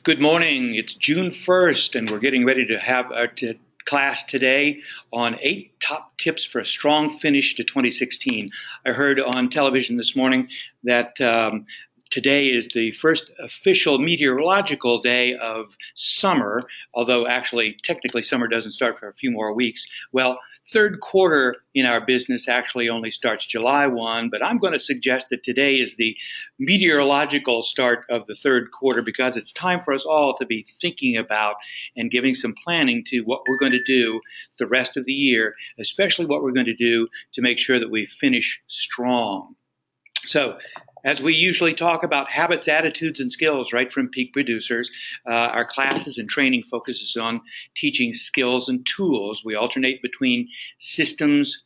Good morning. It's June 1st, and we're getting ready to have our class today on 8 top tips for a strong finish to 2016. I heard on television this morning that today is the first official meteorological day of summer, although actually, technically, summer doesn't start for a few more weeks. Well, third quarter in our business actually only starts July 1, but I'm going to suggest that today is the meteorological start of the third quarter because it's time for us all to be thinking about and giving some planning to what we're going to do the rest of the year, especially what we're going to do to make sure that we finish strong. So, as we usually talk about habits, attitudes, and skills, right from Peak Producers, our classes and training focuses on teaching skills and tools. We alternate between systems,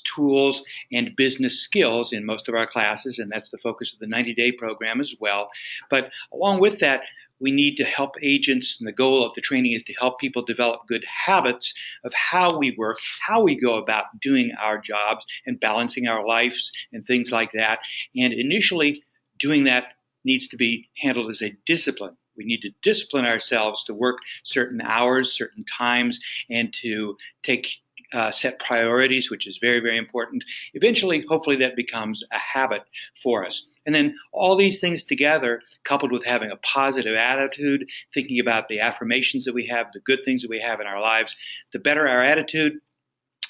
tools, and business skills in most of our classes, and that's the focus of the 90-day program as well. But along with that, we need to help agents, and the goal of the training is to help people develop good habits of how we work, how we go about doing our jobs and balancing our lives and things like that. And initially, doing that needs to be handled as a discipline. We need to discipline ourselves to work certain hours, certain times, and to set priorities, which is very, very important. Eventually, hopefully, that becomes a habit for us. And then all these things together, coupled with having a positive attitude, thinking about the affirmations that we have, the good things that we have in our lives, the better our attitude,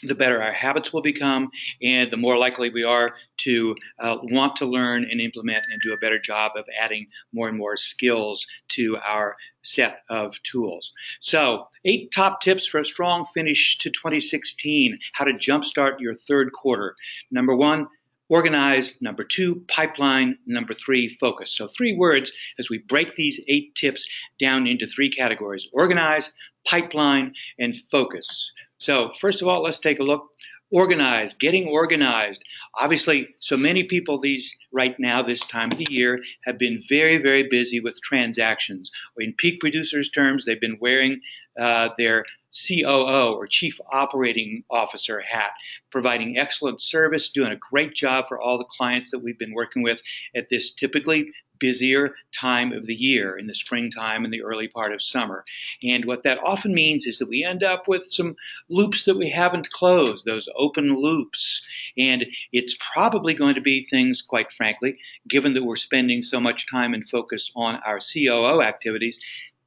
the better our habits will become, and the more likely we are to want to learn and implement and do a better job of adding more and more skills to our set of tools. So, 8 top tips for a strong finish to 2016, how to jumpstart your third quarter. Number 1, organize. Number 2, pipeline. Number 3, focus. So 3 words as we break these 8 tips down into 3 categories: organize, pipeline, and focus. So first of all, let's take a look. Organize, getting organized. Obviously, so many people right now, this time of the year, have been very, very busy with transactions. In Peak Producers terms, they've been wearing their COO or Chief Operating Officer hat, providing excellent service, doing a great job for all the clients that we've been working with at this typically busier time of the year, in the springtime and the early part of summer. And what that often means is that we end up with some loops that we haven't closed, those open loops. And it's probably going to be things, quite frankly, given that we're spending so much time and focus on our COO activities,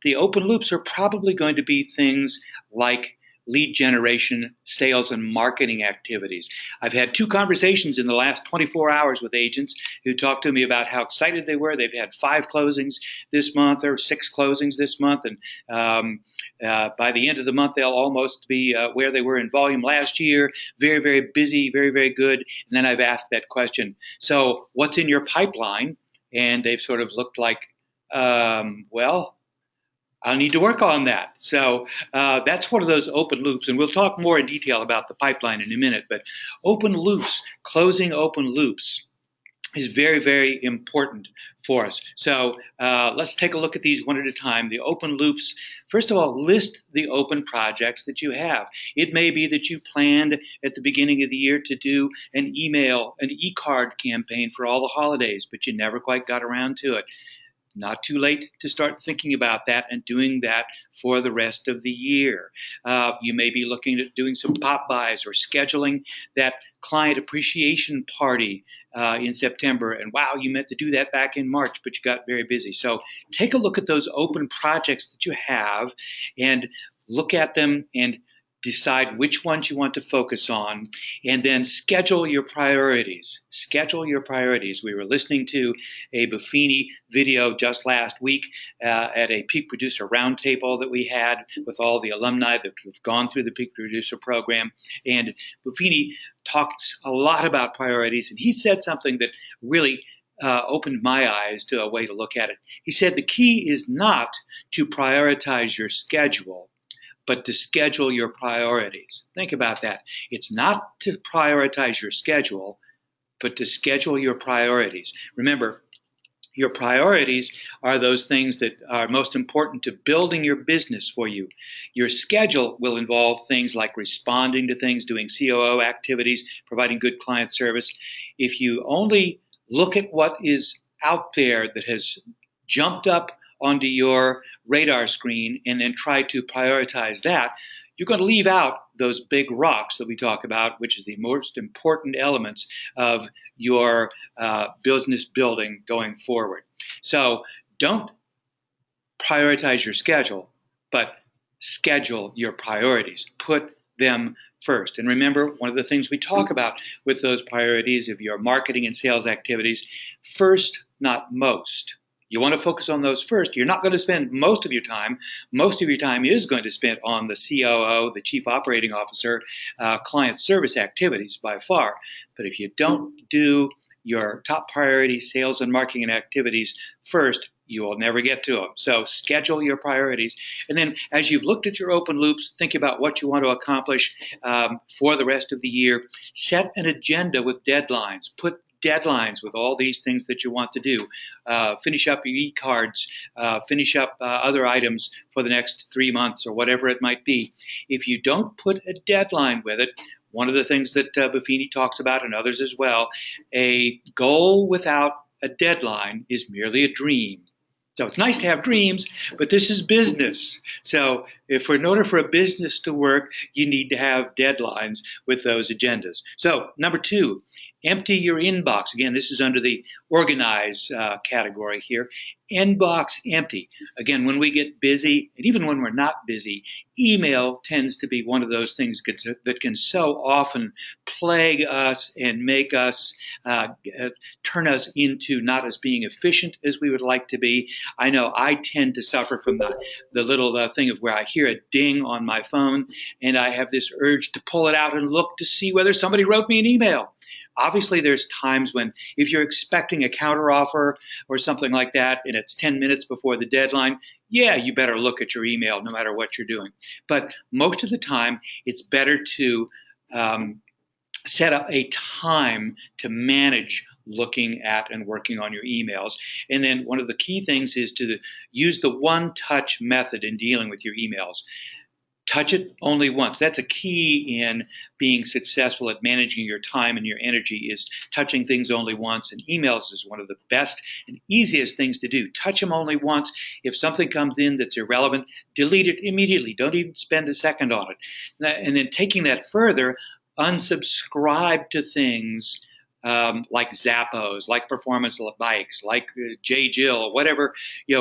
the open loops are probably going to be things like lead generation, sales, and marketing activities. I've had 2 conversations in the last 24 hours with agents who talked to me about how excited they were. They've had 5 closings this month or 6 closings this month, and by the end of the month, they'll almost be where they were in volume last year. Very, very busy, very, very good. And then I've asked that question, so what's in your pipeline? And they've sort of looked like, well, I'll need to work on that. So that's one of those open loops, and we'll talk more in detail about the pipeline in a minute. But open loops, closing open loops, is very, very important for us. So let's take a look at these one at a time. The open loops, first of all, list the open projects that you have. It may be that you planned at the beginning of the year to do an e-card campaign for all the holidays, but you never quite got around to it. Not too late to start thinking about that and doing that for the rest of the year. You may be looking at doing some pop buys or scheduling that client appreciation party in September. And wow, you meant to do that back in March, but you got very busy. So take a look at those open projects that you have and look at them and decide which ones you want to focus on, and then schedule your priorities. Schedule your priorities. We were listening to a Buffini video just last week at a Peak Producer Roundtable that we had with all the alumni that have gone through the Peak Producer program. And Buffini talks a lot about priorities, and he said something that really opened my eyes to a way to look at it. He said the key is not to prioritize your schedule, but to schedule your priorities. Think about that. It's not to prioritize your schedule, but to schedule your priorities. Remember, your priorities are those things that are most important to building your business for you. Your schedule will involve things like responding to things, doing COO activities, providing good client service. If you only look at what is out there that has jumped up onto your radar screen and then try to prioritize that, you're going to leave out those big rocks that we talk about, which is the most important elements of your business building going forward. So don't prioritize your schedule, but schedule your priorities. Put them first. And remember, one of the things we talk about with those priorities of your marketing and sales activities, first, not most. You want to focus on those first. You're not going to spend most of your time. Most of your time is going to spend on the COO, the Chief Operating Officer, client service activities by far. But if you don't do your top priority sales and marketing activities first, you will never get to them. So schedule your priorities. And then as you've looked at your open loops, think about what you want to accomplish for the rest of the year. Set an agenda with deadlines. Put deadlines with all these things that you want to do. Finish up your e-cards, finish up other items for the next 3 months or whatever it might be. If you don't put a deadline with it, one of the things that Buffini talks about, and others as well, a goal without a deadline is merely a dream. So it's nice to have dreams, but this is business. So in order for a business to work, you need to have deadlines with those agendas. So number 2, empty your inbox. Again, this is under the organize category here. Inbox empty. Again, when we get busy, and even when we're not busy, email tends to be one of those things that can so often plague us and make us turn us into not as being efficient as we would like to be. I know I tend to suffer from the little thing of where I hear a ding on my phone, and I have this urge to pull it out and look to see whether somebody wrote me an email. Obviously, there's times when if you're expecting a counteroffer or something like that and it's 10 minutes before the deadline, yeah, you better look at your email no matter what you're doing. But most of the time, it's better to set up a time to manage looking at and working on your emails. And then one of the key things is to use the one-touch method in dealing with your emails. Touch it only once. That's a key in being successful at managing your time and your energy, is touching things only once. And emails is one of the best and easiest things to do. Touch them only once. If something comes in that's irrelevant, delete it immediately. Don't even spend a second on it. And then taking that further, unsubscribe to things like Zappos, like Performance Bikes, like J. Jill, whatever,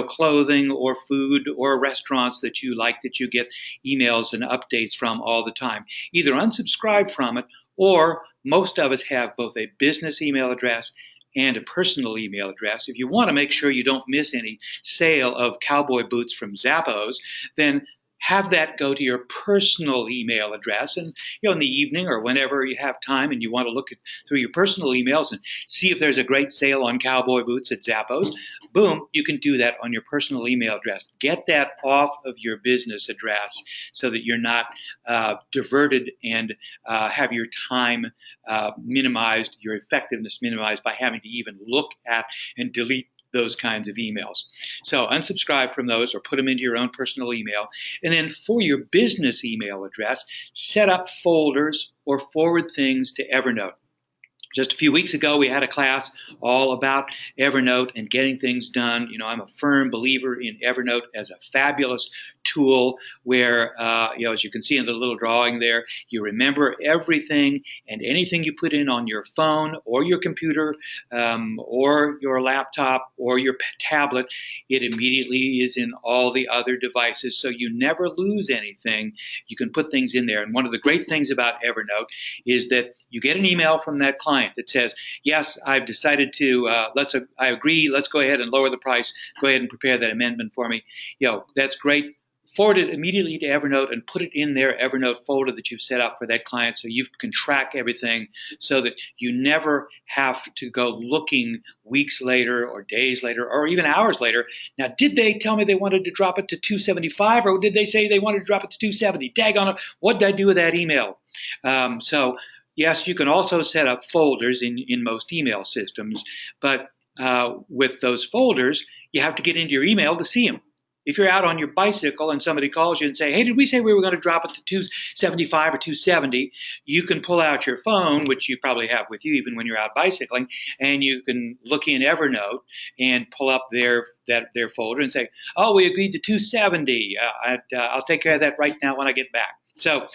clothing or food or restaurants that you like, that you get emails and updates from all the time. Either unsubscribe from it, or most of us have both a business email address and a personal email address. If you want to make sure you don't miss any sale of cowboy boots from Zappos, then have that go to your personal email address. And in the evening or whenever you have time and you want to look through your personal emails and see if there's a great sale on cowboy boots at Zappos, boom, you can do that on your personal email address. Get that off of your business address so that you're not diverted and have your time minimized, your effectiveness minimized by having to even look at and delete those kinds of emails. So unsubscribe from those or put them into your own personal email. And then for your business email address, set up folders or forward things to Evernote. Just a few weeks ago, we had a class all about Evernote and getting things done. I'm a firm believer in Evernote as a fabulous tool where, as you can see in the little drawing there, you remember everything and anything you put in on your phone or your computer or your laptop or your tablet, it immediately is in all the other devices, so you never lose anything. You can put things in there. And one of the great things about Evernote is that you get an email from that client that says, yes, I've decided to, I agree, let's go ahead and lower the price, go ahead and prepare that amendment for me. That's great. Forward it immediately to Evernote and put it in their Evernote folder that you've set up for that client, so you can track everything so that you never have to go looking weeks later or days later or even hours later. Now, did they tell me they wanted to drop it to $275 or did they say they wanted to drop it to $270? Daggone it, what did I do with that email? Yes, you can also set up folders in most email systems, but with those folders, you have to get into your email to see them. if you're out on your bicycle and somebody calls you and say, hey, did we say we were going to drop it to 275 or 270? You can pull out your phone, which you probably have with you even when you're out bicycling, and you can look in Evernote and pull up their folder and say, oh, we agreed to 270. I'll take care of that right now when I get back. So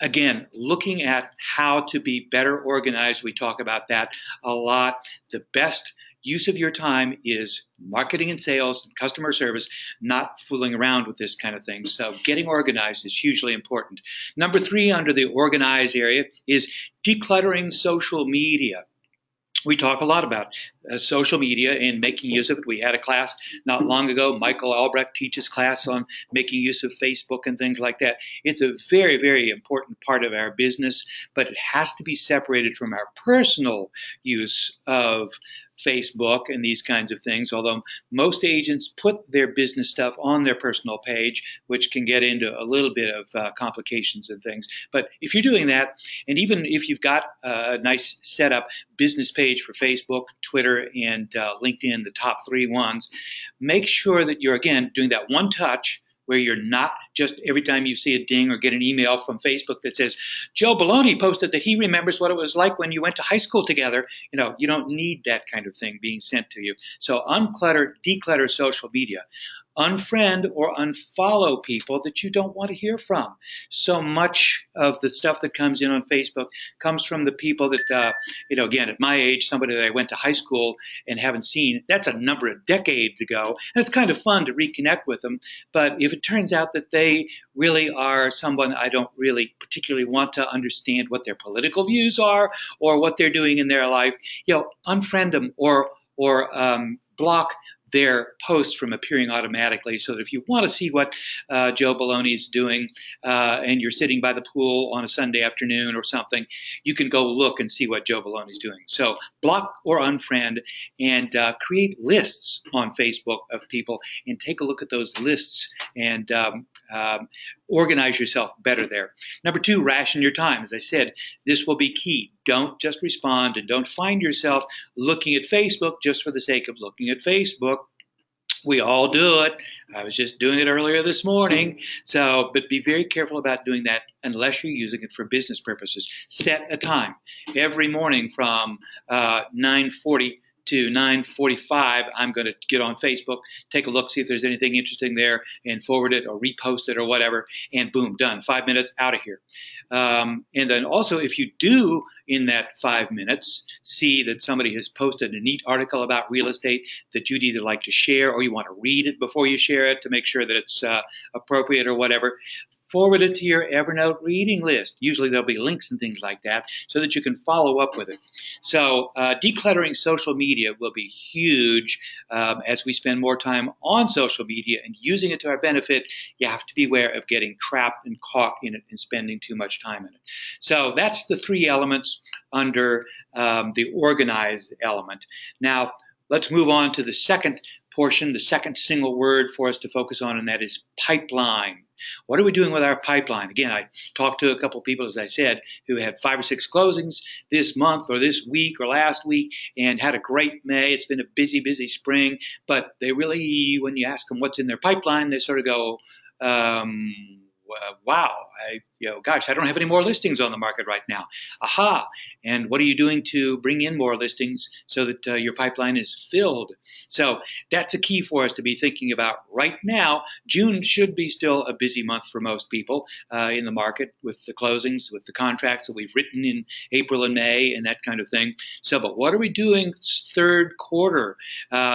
again, looking at how to be better organized, we talk about that a lot. The best use of your time is marketing and sales and customer service, not fooling around with this kind of thing. So getting organized is hugely important. Number 3 under the organize area is decluttering social media. We talk a lot about social media and making use of it. We had a class not long ago. Michael Albrecht teaches class on making use of Facebook and things like that. It's a very, very important part of our business, but it has to be separated from our personal use of Facebook and these kinds of things, although most agents put their business stuff on their personal page, which can get into a little bit of complications and things. But if you're doing that, and even if you've got a nice setup business page for Facebook, Twitter, and LinkedIn, the top 3 ones, make sure that you're, again, doing that one touch where you're not just every time you see a ding or get an email from Facebook that says, Joe Baloney posted that he remembers what it was like when you went to high school together. You don't need that kind of thing being sent to you. So unclutter, declutter social media. Unfriend or unfollow people that you don't want to hear from. So much of the stuff that comes in on Facebook comes from the people that, again, at my age, somebody that I went to high school and haven't seen, that's a number of decades ago. And it's kind of fun to reconnect with them. But if it turns out that they really are someone I don't really particularly want to understand what their political views are or what they're doing in their life, unfriend them or block their posts from appearing automatically, so that if you want to see what Joe Baloney is doing and you're sitting by the pool on a Sunday afternoon or something, you can go look and see what Joe Baloney is doing. So block or unfriend, and create lists on Facebook of people and take a look at those lists and organize yourself better there. Number 2, ration your time. As I said, this will be key. Don't just respond, and don't find yourself looking at Facebook just for the sake of looking at Facebook. We all do it. I was just doing it earlier this morning. But be very careful about doing that unless you're using it for business purposes. Set a time every morning from 9:40 to 9:45. I'm going to get on Facebook, take a look, see if there's anything interesting there, and forward it or repost it or whatever, and boom, done. 5 minutes, out of here. And then also, if you do in that 5 minutes see that somebody has posted a neat article about real estate that you'd either like to share or you want to read it before you share it to make sure that it's appropriate or whatever, forward it to your Evernote reading list. Usually there'll be links and things like that so that you can follow up with it. So decluttering social media will be huge as we spend more time on social media and using it to our benefit. You have to be aware of getting trapped and caught in it and spending too much time in it. So that's the 3 elements under the organized element. Now, let's move on to the second portion, the second single word for us to focus on, and that is pipeline. What are we doing with our pipeline? Again, I talked to a couple of people, as I said, who had 5 or 6 closings this month or this week or last week and had a great May. It's been a busy, busy spring, but they really, when you ask them what's in their pipeline, they sort of go, wow, gosh, I don't have any more listings on the market right now. Aha. And what are you doing to bring in more listings so that your pipeline is filled? So that's a key for us to be thinking about right now. June should be still a busy month for most people in the market with the closings, with the contracts that we've written in April and May and that kind of thing. So, but what are we doing third quarter?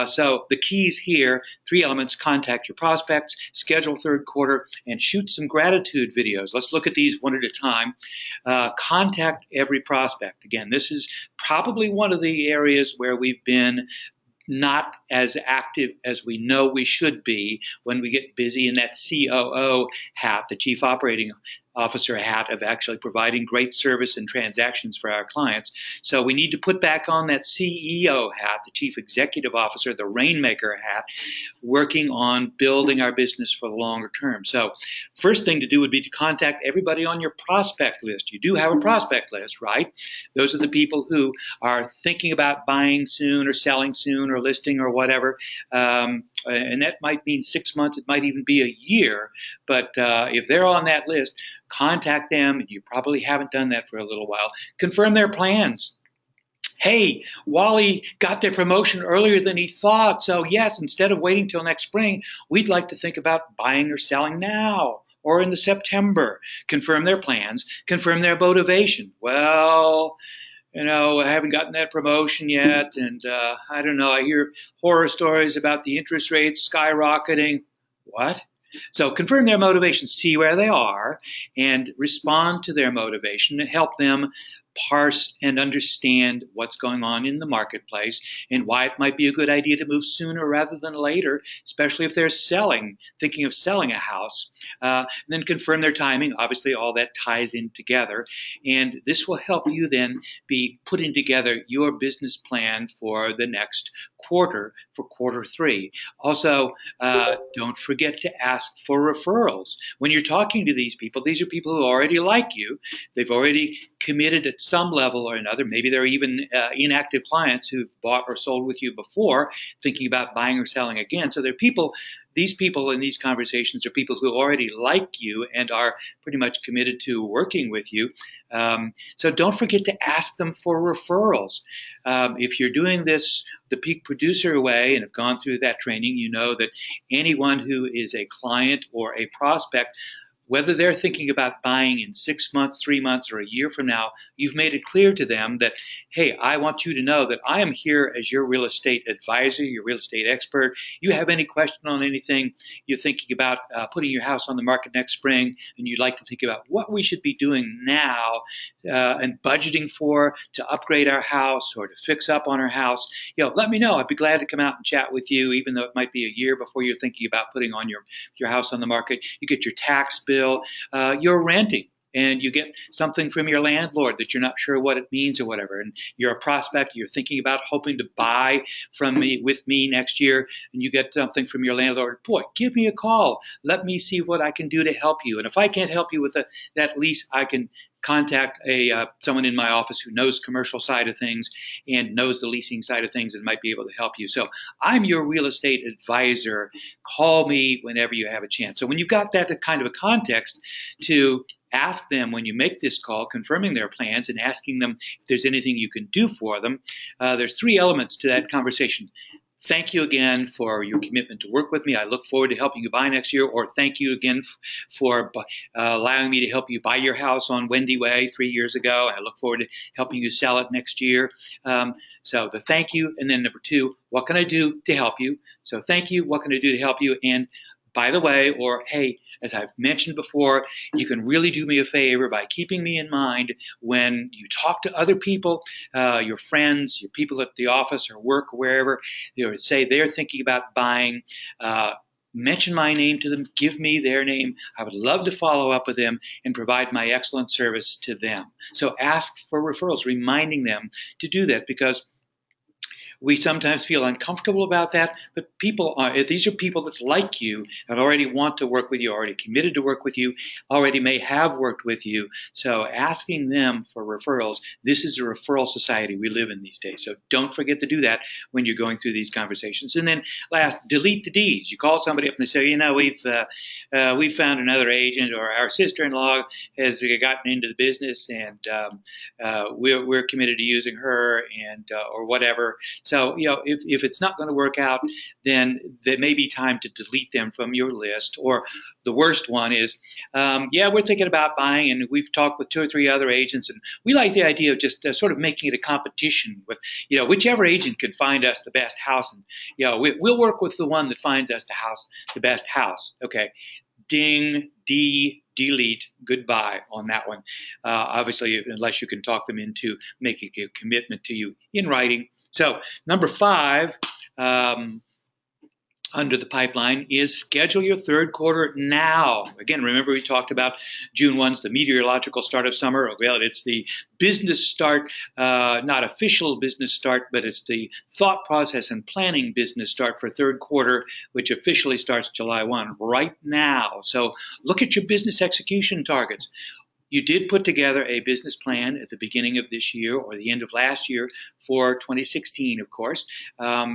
So the keys here, 3 elements: contact your prospects, schedule third quarter, and shoot some gratitude videos. Let's look at these one at a time. Contact every prospect. Again, this is probably one of the areas where we've been not as active as we know we should be when we get busy in that COO hat, the Chief Operating officer hat of actually providing great service and transactions for our clients. So we need to put back on that CEO hat, the Chief Executive Officer, the Rainmaker hat, working on building our business for the longer term. So first thing to do would be to contact everybody on your prospect list. You do have a prospect list, right? Those are the people who are thinking about buying soon or selling soon or listing or whatever. And that might mean 6 months. It might even be a year. But if they're on that list, contact them. You probably haven't done that for a little while. Confirm their plans. Hey, Wally got their promotion earlier than he thought. So yes, instead of waiting till next spring, we'd like to think about buying or selling now or in the September. Confirm their plans, confirm their motivation. Well, I haven't gotten that promotion yet, and I don't know, I hear horror stories about the interest rates skyrocketing. What? So confirm their motivation, see where they are, and respond to their motivation and help them parse and understand what's going on in the marketplace and why it might be a good idea to move sooner rather than later, especially if they're thinking of selling a house. And then confirm their timing. Obviously, all that ties in together. And this will help you then be putting together your business plan for the next quarter, for quarter 3. Also, don't forget to ask for referrals. When you're talking to these are people who already like you. They've already committed at some level or another. Maybe they're even inactive clients who've bought or sold with you before, thinking about buying or selling again. So these people in these conversations are people who already like you and are pretty much committed to working with you. So don't forget to ask them for referrals. If you're doing this the Peak Producer way and have gone through that training, you know that anyone who is a client or a prospect, whether they're thinking about buying in 6 months, 3 months, or a year from now, you've made it clear to them that, hey, I want you to know that I am here as your real estate advisor, your real estate expert. You have any question on anything, you're thinking about putting your house on the market next spring, and you'd like to think about what we should be doing now and budgeting for to upgrade our house or to fix up on our house, let me know. I'd be glad to come out and chat with you, even though it might be a year before you're thinking about putting on your house on the market. You get your tax bill. You're renting and you get something from your landlord that you're not sure what it means or whatever, and you're a prospect, you're thinking about hoping to buy with me next year, and you get something from your landlord. Boy, give me a call. Let me see what I can do to help you. And if I can't help you with that lease, I can contact someone in my office who knows commercial side of things and knows the leasing side of things and might be able to help you. So I'm your real estate advisor. Call me whenever you have a chance. So when you've got that kind of a context to ask them when you make this call, confirming their plans and asking them if there's anything you can do for them, there's 3 elements to that conversation. Thank you again for your commitment to work with me. I look forward to helping you buy next year. Or thank you again for allowing me to help you buy your house on Wendy Way 3 years ago. I look forward to helping you sell it next year. So the thank you. And then number 2, what can I do to help you? So thank you. What can I do to help you? And by the way, or hey, as I've mentioned before, you can really do me a favor by keeping me in mind when you talk to other people, your friends, your people at the office or work or wherever, say they're thinking about buying. Mention my name to them, give me their name. I would love to follow up with them and provide my excellent service to them. So ask for referrals, reminding them to do that, because we sometimes feel uncomfortable about that, but if these are people that like you and already want to work with you, already committed to work with you, already may have worked with you. So asking them for referrals, this is a referral society we live in these days. So don't forget to do that when you're going through these conversations. And then last, delete the D's. You call somebody up and they say, we've found another agent, or our sister-in-law has gotten into the business, and we're committed to using her, and or whatever. So, if it's not going to work out, then there may be time to delete them from your list. Or the worst one is, we're thinking about buying, and we've talked with 2 or 3 other agents, and we like the idea of just sort of making it a competition with, whichever agent can find us the best house. And, we'll work with the one that finds us the best house. Okay. Ding, delete, goodbye on that one. Obviously, unless you can talk them into making a commitment to you in writing. So number 5, under the pipeline is schedule your third quarter now. Again, remember we talked about June 1's the meteorological start of summer. Well, it's the business start, not official business start, but it's the thought process and planning business start for third quarter, which officially starts July 1 right now. So look at your business execution targets. You did put together a business plan at the beginning of this year or the end of last year for 2016, of course.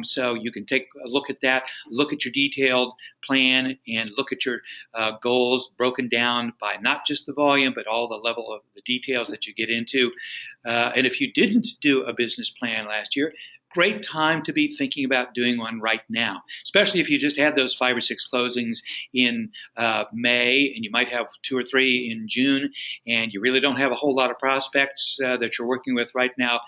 So you can take a look at that, look at your detailed plan, and look at your goals broken down by not just the volume, but all the level of the details that you get into. And if you didn't do a business plan last year, great time to be thinking about doing one right now, especially if you just had those 5 or 6 closings in May, and you might have 2 or 3 in June, and you really don't have a whole lot of prospects that you're working with right now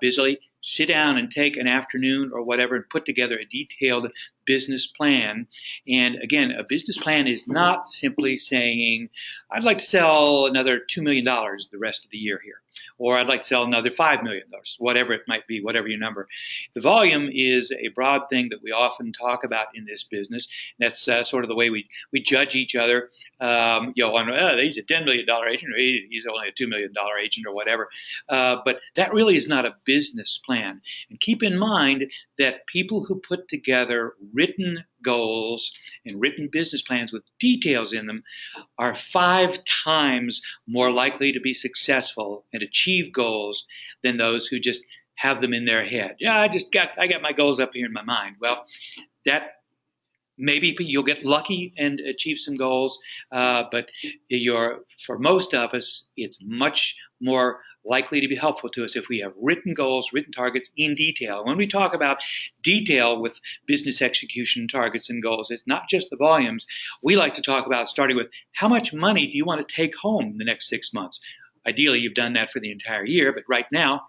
busily. Sit down and take an afternoon or whatever and put together a detailed business plan. And again, a business plan is not simply saying, I'd like to sell another $2 million the rest of the year here, or I'd like to sell another $5 million, whatever it might be, whatever your number. The volume is a broad thing that we often talk about in this business. That's sort of the way we judge each other. He's a $10 million agent, or he's only a $2 million agent, or whatever. But that really is not a business plan. And keep in mind that people who put together written goals and written business plans with details in them are 5 times more likely to be successful and achieve goals than those who just have them in their head. Yeah, I got my goals up here in my mind. Well, that maybe you'll get lucky and achieve some goals, but for most of us, it's much more likely to be helpful to us if we have written goals, written targets in detail. When we talk about detail with business execution targets and goals, it's not just the volumes. We like to talk about starting with how much money do you want to take home in the next 6 months? Ideally, you've done that for the entire year, but right now,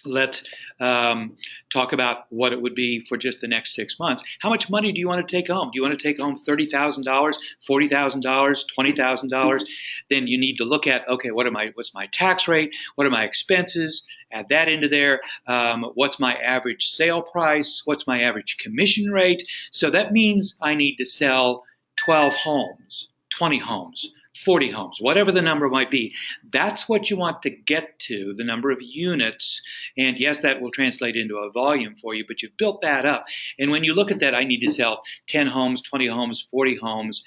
let's talk about what it would be for just the next 6 months. How much money do you want to take home? Do you want to take home $30,000, $40,000, $20,000? Then you need to look at, okay, what's my tax rate? What are my expenses? Add that into there. What's my average sale price? What's my average commission rate? So that means I need to sell 12 homes, 20 homes, 40 homes, whatever the number might be. That's what you want to get to, the number of units. And yes, that will translate into a volume for you, but you've built that up. And when you look at that, I need to sell 10 homes, 20 homes, 40 homes.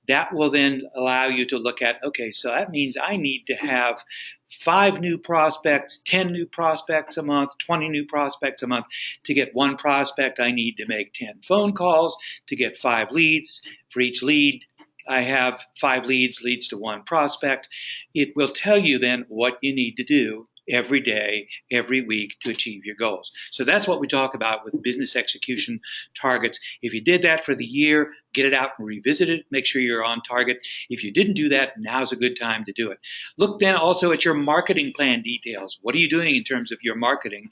That will then allow you to look at, okay, so that means I need to have 5 new prospects, 10 new prospects a month, 20 new prospects a month. To get 1 prospect, I need to make 10 phone calls. To get 5 leads, for each lead, I have 5 leads to 1 prospect. It will tell you then what you need to do every day, every week to achieve your goals. So that's what we talk about with business execution targets. If you did that for the year, get it out and revisit it. Make sure you're on target. If you didn't do that, now's a good time to do it. Look then also at your marketing plan details. What are you doing in terms of your marketing?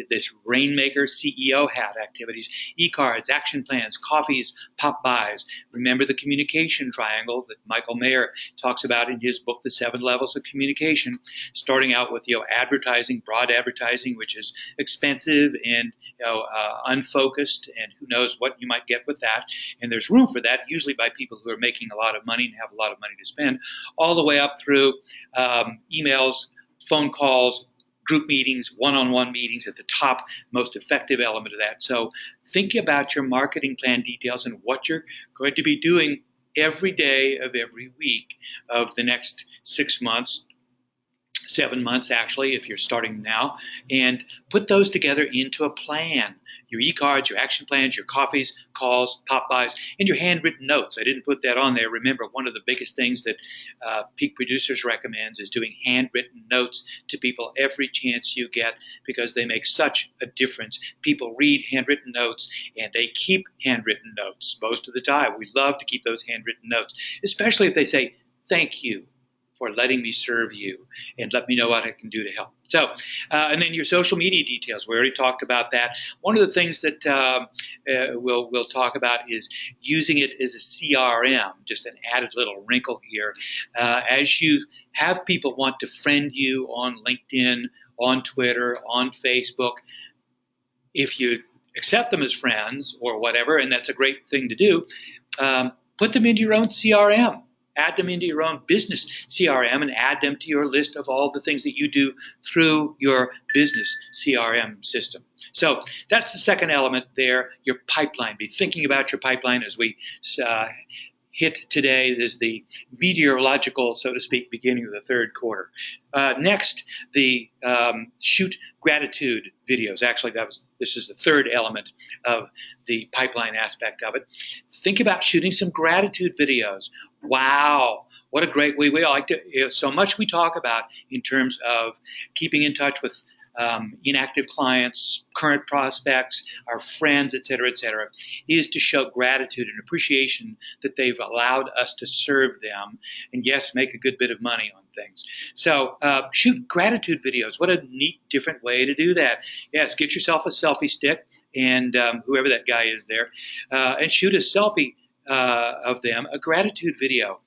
This Rainmaker CEO hat activities, e-cards, action plans, coffees, pop buys. Remember the communication triangle that Michael Mayer talks about in his book, The 7 Levels of Communication, starting out with advertising, broad advertising, which is expensive and unfocused, and who knows what you might get with that. And there's room for that, usually by people who are making a lot of money and have a lot of money to spend, all the way up through emails, phone calls, group meetings, one-on-one meetings at the top, most effective element of that. So think about your marketing plan details and what you're going to be doing every day of every week of the next 6 months, 7 months actually, if you're starting now, and put those together into a plan. Your e-cards, your action plans, your coffees, calls, pop buys, and your handwritten notes. I didn't put that on there. Remember, one of the biggest things that Peak Producers recommends is doing handwritten notes to people every chance you get, because they make such a difference. People read handwritten notes and they keep handwritten notes most of the time. We love to keep those handwritten notes, especially if they say, "Thank you for letting me serve you, and let me know what I can do to help." So, and then your social media details. We already talked about that. One of the things that we'll talk about is using it as a CRM, just an added little wrinkle here. As you have people want to friend you on LinkedIn, on Twitter, on Facebook, if you accept them as friends or whatever, and that's a great thing to do. Put them into your own CRM. Add them into your own business CRM and add them to your list of all the things that you do through your business CRM system. So that's the second element there, your pipeline. Be thinking about your pipeline as we hit today is the meteorological, so to speak, beginning of the third quarter. Next, the shoot gratitude videos. Actually, this is the third element of the pipeline aspect of it. Think about shooting some gratitude videos. Wow, what a great way. We all like to, so much we talk about in terms of keeping in touch with inactive clients, current prospects, our friends, et cetera, is to show gratitude and appreciation that they've allowed us to serve them, and yes, make a good bit of money on things. So shoot gratitude videos. What a neat, different way to do that. Yes, get yourself a selfie stick, and whoever that guy is there, and shoot a selfie of them, a gratitude video.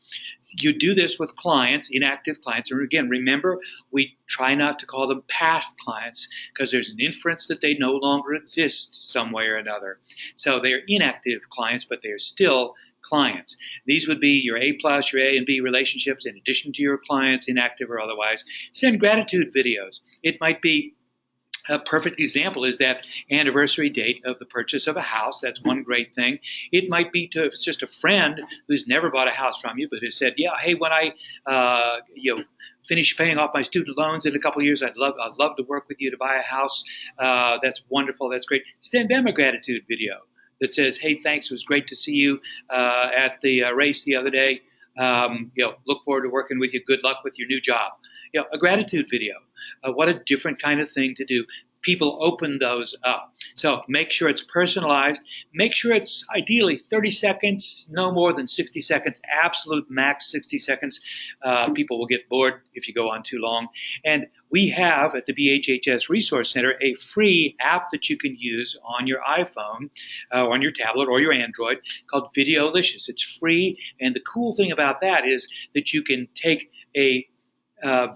You do this with clients, inactive clients, and again, remember, we try not to call them past clients because there's an inference that they no longer exist some way or another. So they're inactive clients, but they're still clients. These would be your A+, your A and B relationships in addition to your clients, inactive or otherwise. Send gratitude videos. It might be a perfect example is that anniversary date of the purchase of a house. That's one great thing. It might be if it's just a friend who's never bought a house from you, but who said, yeah, hey, when I finish paying off my student loans in a couple of years, I'd love to work with you to buy a house. That's wonderful. That's great. Send them a gratitude video that says, hey, thanks. It was great to see you at the race the other day. Look forward to working with you. Good luck with your new job. A gratitude video. What a different kind of thing to do. People open those up. So make sure it's personalized. Make sure it's ideally 30 seconds, no more than 60 seconds, absolute max 60 seconds. People will get bored if you go on too long. And we have at the BHHS Resource Center a free app that you can use on your iPhone, on your tablet, or your Android called Videolicious. It's free, and the cool thing about that is that you can take a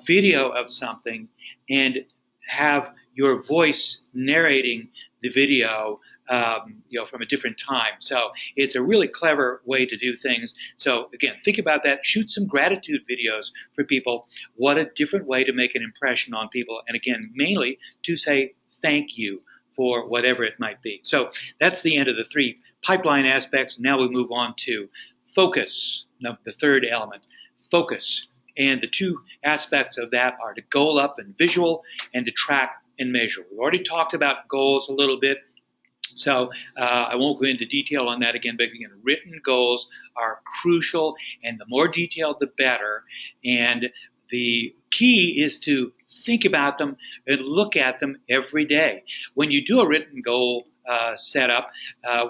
video of something and have your voice narrating the video from a different time. So it's a really clever way to do things. So again, think about that. Shoot some gratitude videos for people. What a different way to make an impression on people. And again, mainly to say thank you for whatever it might be. So that's the end of the three pipeline aspects. Now we move on to focus, the third element, focus. And the two aspects of that are to goal up and visual and to track and measure. We've already talked about goals a little bit, so I won't go into detail on that again, but again, written goals are crucial, and the more detailed, the better. And the key is to think about them and look at them every day. When you do a written goal setup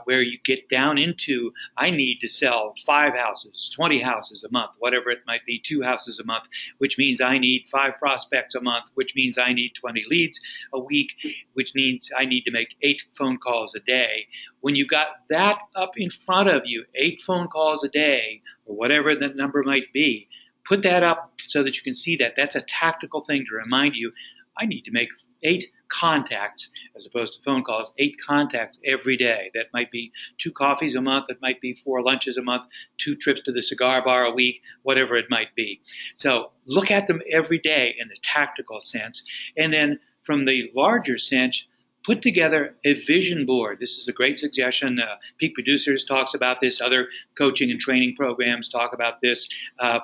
where you get down into, I need to sell 5 houses, 20 houses a month, whatever it might be, 2 houses a month, which means I need 5 prospects a month, which means I need 20 leads a week, which means I need to make 8 phone calls a day. When you got that up in front of you, 8 phone calls a day, or whatever the number might be, put that up so that you can see that. That's a tactical thing to remind you, I need to make 8 contacts as opposed to phone calls, 8 contacts every day. That might be 2 coffees a month. It might be 4 lunches a month, 2 trips to the cigar bar a week, whatever it might be. So look at them every day in the tactical sense. And then from the larger sense, put together a vision board. This is a great suggestion. Peak Producers talks about this. Other coaching and training programs talk about this.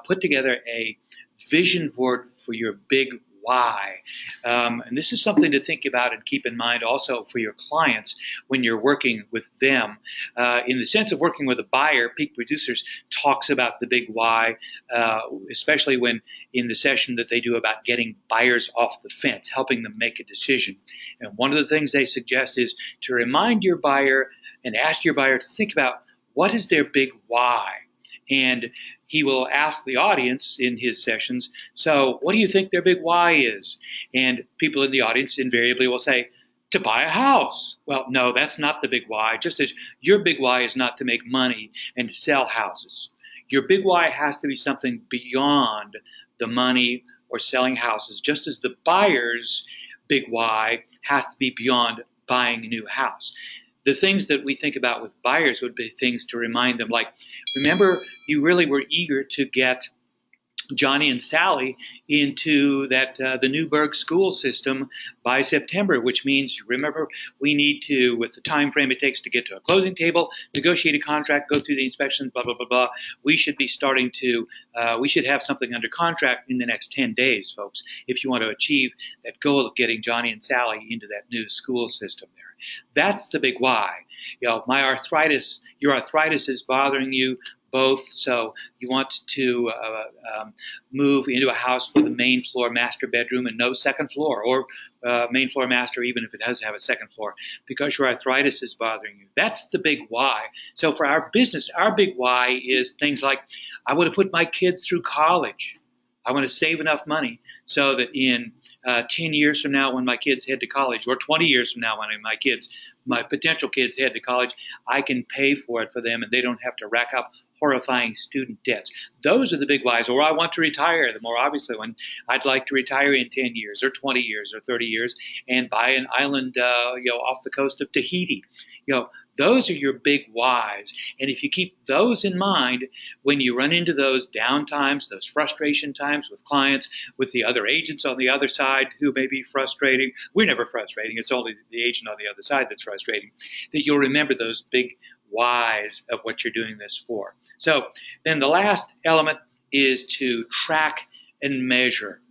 Put together a vision board for your big why. And this is something to think about and keep in mind also for your clients when you're working with them. In the sense of working with a buyer, Peak Producers talks about the big why, especially when in the session that they do about getting buyers off the fence, helping them make a decision. And one of the things they suggest is to remind your buyer and ask your buyer to think about what is their big why. And he will ask the audience in his sessions, so what do you think their big why is? And people in the audience invariably will say, to buy a house. Well, no, that's not the big why. Just as your big why is not to make money and sell houses. Your big why has to be something beyond the money or selling houses, just as the buyer's big why has to be beyond buying a new house. The things that we think about with buyers would be things to remind them, like, remember, you really were eager to get Johnny and Sally into the Newburgh school system by September, which means, remember, we need to, with the time frame it takes to get to a closing table, negotiate a contract, go through the inspections, blah, blah, blah, blah. We should be starting to, we should have something under contract in the next 10 days, folks, if you want to achieve that goal of getting Johnny and Sally into that new school system there. That's the big why. My arthritis, your arthritis is bothering you both, so you want to move into a house with a main floor master bedroom and no second floor, or main floor master even if it does have a second floor, because your arthritis is bothering you. That's the big why. So for our business, our big why is things like, I want to put my kids through college. I want to save enough money so that in 10 years from now when my kids head to college, or 20 years from now when my potential kids head to college, I can pay for it for them and they don't have to rack up horrifying student debts. Those are the big whys. Or I want to retire, the more obviously one. I'd like to retire in 10 years or 20 years or 30 years and buy an island off the coast of Tahiti. Those are your big whys. And if you keep those in mind, when you run into those down times, those frustration times with clients, with the other agents on the other side who may be frustrating, we're never frustrating, it's only the agent on the other side that's frustrating, that you'll remember those big whys of what you're doing this for. So then the last element is to track and measure.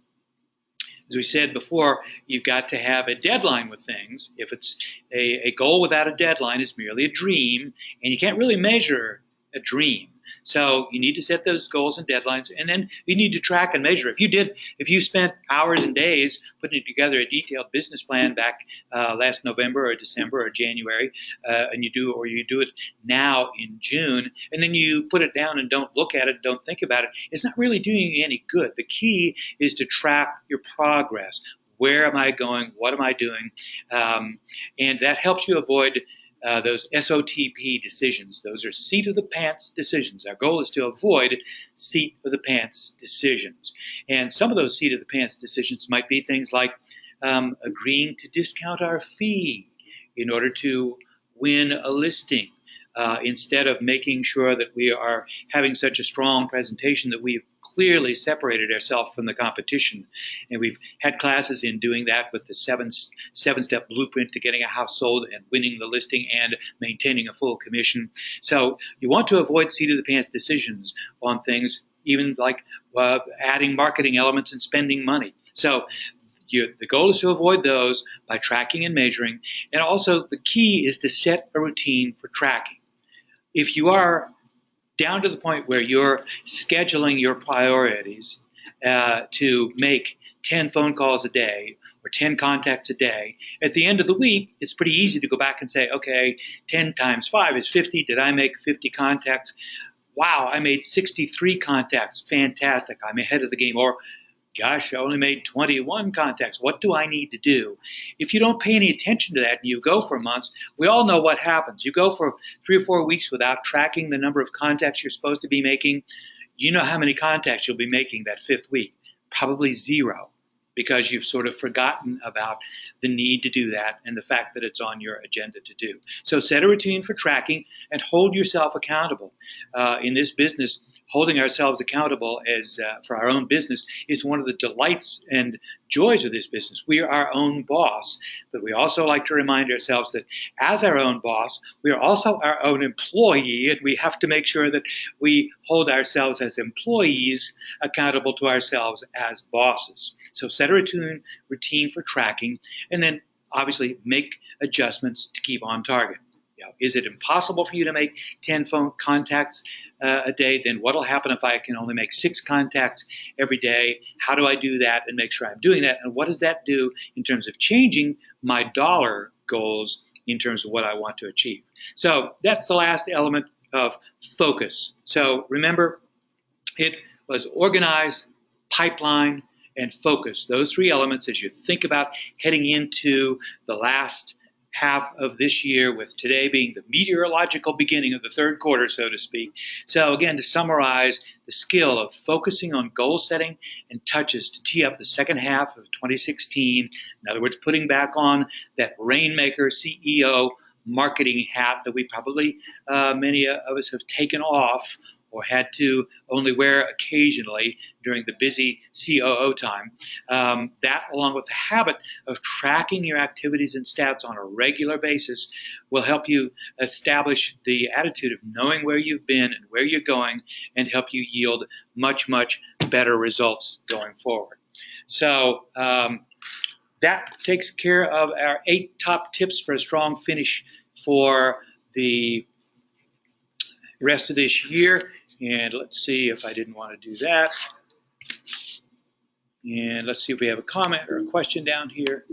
As we said before, you've got to have a deadline with things. If it's a goal without a deadline, it's merely a dream, and you can't really measure a dream. So you need to set those goals and deadlines, and then you need to track and measure. If you spent hours and days putting together a detailed business plan back last November or December or January, and you do it now in June, and then you put it down and don't look at it, don't think about it, it's not really doing you any good. The key is to track your progress. Where am I going? What am I doing? And that helps you avoid those SOTP decisions. Those are seat-of-the-pants decisions. Our goal is to avoid seat-of-the-pants decisions. And some of those seat-of-the-pants decisions might be things like agreeing to discount our fee in order to win a listing, instead of making sure that we are having such a strong presentation that we've clearly separated ourselves from the competition. And we've had classes in doing that with the seven-step blueprint to getting a house sold and winning the listing and maintaining a full commission. So you want to avoid seat-of-the-pants decisions on things, even like adding marketing elements and spending money. So the goal is to avoid those by tracking and measuring. And also the key is to set a routine for tracking. If you are down to the point where you're scheduling your priorities to make 10 phone calls a day or 10 contacts a day, at the end of the week, it's pretty easy to go back and say, okay, 10 times 5 is 50. Did I make 50 contacts? Wow, I made 63 contacts. Fantastic. I'm ahead of the game. Or, gosh, I only made 21 contacts. What do I need to do? If you don't pay any attention to that and you go for months, we all know what happens. You go for 3 or 4 weeks without tracking the number of contacts you're supposed to be making. You know how many contacts you'll be making that 5th week. Probably 0, because you've sort of forgotten about the need to do that and the fact that it's on your agenda to do. So set a routine for tracking and hold yourself accountable. In this business, holding ourselves accountable as for our own business is one of the delights and joys of this business. We are our own boss, but we also like to remind ourselves that as our own boss, we are also our own employee, and we have to make sure that we hold ourselves as employees accountable to ourselves as bosses. So set a routine for tracking, and then obviously make adjustments to keep on target. Is it impossible for you to make 10 phone contacts a day? Then what will happen if I can only make 6 contacts every day? How do I do that and make sure I'm doing that? And what does that do in terms of changing my dollar goals in terms of what I want to achieve? So that's the last element of focus. So remember, it was organize, pipeline, and focus. Those 3 elements as you think about heading into the last half of this year, with today being the meteorological beginning of the 3rd quarter, so to speak. So again, to summarize, the skill of focusing on goal setting and touches to tee up the second half of 2016. In other words, putting back on that Rainmaker CEO marketing hat that we probably, many of us have taken off or had to only wear occasionally during the busy COO time. That, along with the habit of tracking your activities and stats on a regular basis, will help you establish the attitude of knowing where you've been and where you're going, and help you yield much, much better results going forward. So that takes care of our 8 top tips for a strong finish for the rest of this year. And let's see if I didn't want to do that. And let's see if we have a comment or a question down here.